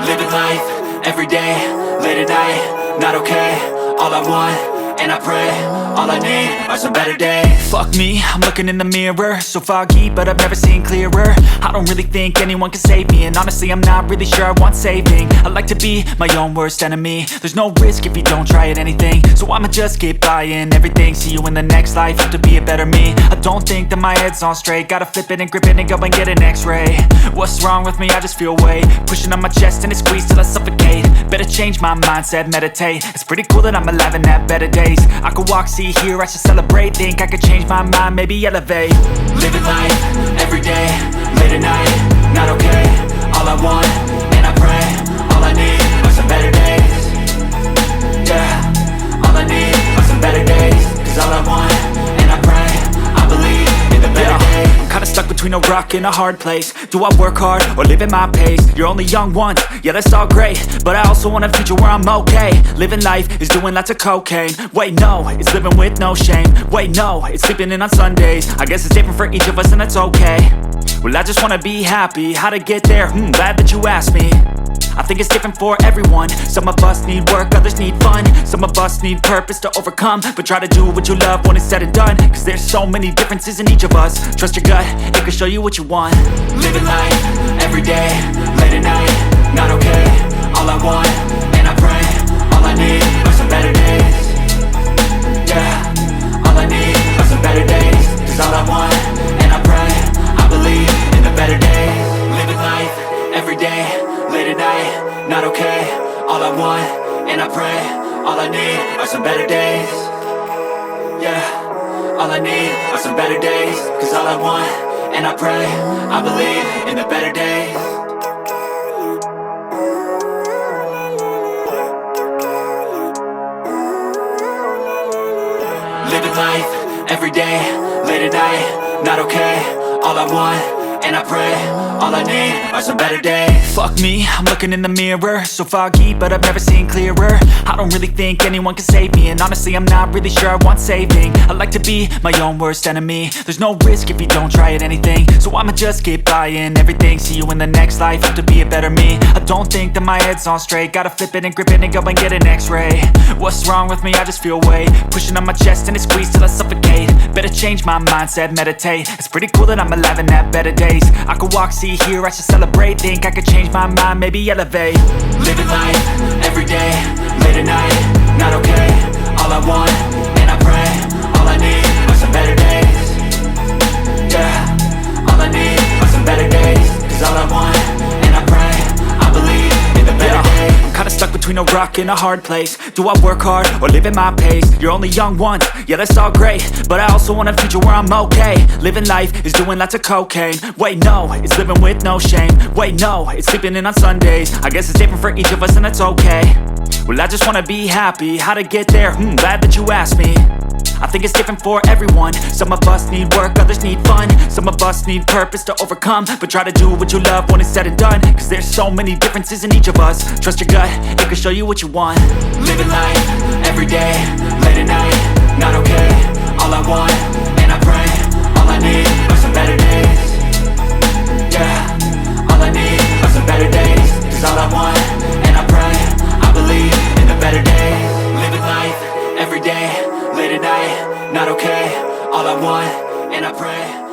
Living life, everyday, late at night, not okay. All I want, and I pray, all I need are some better days. Fuck me, I'm looking in the mirror, so foggy, but I've never seen clearer. I don't really think anyone can save me, and honestly I'm not really sure I want saving. I like to be my own worst enemy. There's no risk if you don't try at anything, so I'ma just keep buying everything. See you in the next life, have to be a better me. I don't think that my head's on straight, gotta flip it and grip it and go and get an x-ray. What's wrong with me? I just feel weight pushing on my chest and it squeezes till I suffocate. Better change my mindset, meditate. It's pretty cool that I'm alive and have better days. I could walk, see, hear, I should celebrate. Think I could change my mind, maybe elevate. Living life, everyday, late at night, not okay. All I want, and I pray, all I need are some better days. Yeah, all I need are some better days. Cause all I want, and I pray, I believe in the better days. I'm kinda stuck between a rock and a hard place. Do I work hard or live at my pace? You're only young once, yeah that's all great, but I also want a future where I'm okay. Living life is doing lots of cocaine. Wait no, it's living with no shame. Wait no, it's sleeping in on Sundays. I guess it's different for each of us and that's okay. Well I just wanna be happy, how to get there? Glad that you asked me. I think it's different for everyone. Some of us need work, others need fun. Some of us need purpose to overcome. But try to do what you love when it's said and done. Cause there's so many differences in each of us. Trust your gut, it can show you what you want. Living life, everyday, late at night, not okay. All I want, and I pray, all I need are some better days. Yeah, all I need are some better days. Cause all I want, and I pray, I believe in the better days. Living life, everyday, late at night, not okay. All I want, and I pray, all I need are some better days. Yeah, all I need are some better days. Cause all I want, and I pray, I believe in the better days. Living life, everyday, late at night, not okay. All I want, and I pray, all I need are some better days. Fuck me, I'm looking in the mirror, so foggy, but I've never seen clearer. I don't really think anyone can save me, and honestly I'm not really sure I want saving. I like to be my own worst enemy. There's no risk if you don't try at anything, so I'ma just keep buying everything. See you in the next life, have to be a better me. I don't think that my head's on straight, gotta flip it and grip it and go and get an x-ray. What's wrong with me? I just feel weight pushing on my chest and it squeezes till I suffocate. Better change my mindset, meditate. It's pretty cool that I'm alive and have better days. I could walk, see, hear, I should celebrate. Think I could change my mind, maybe elevate. Living life, everyday, late at night, not okay. All I want, and I pray, all I need are some better days. Yeah, all I need are some better days. Cause all I want, and I pray, I believe in the better days. I'm kinda stuck between a rock and a hard place. Do I work hard or live at my pace? You're only young once, yeah that's all great, but I also want a future where I'm okay. Living life is doing lots of cocaine. Wait no, it's living with no shame. Wait no, it's sleeping in on Sundays. I guess it's different for each of us and that's okay. Well I just wanna be happy, how to get there? Glad that you asked me. I think it's different for everyone. Some of us need work, others need fun. Some of us need purpose to overcome. But try to do what you love when it's said and done. Cause there's so many differences in each of us. Trust your gut, it can show you what you want. Living life, everyday, late at night, not okay. All I want, and I pray, all I need are some better days. Yeah, all I need are some better days. Cause all I want, and I pray, I believe in the better days. Living life, everyday, late at night, not okay. All I want, and I pray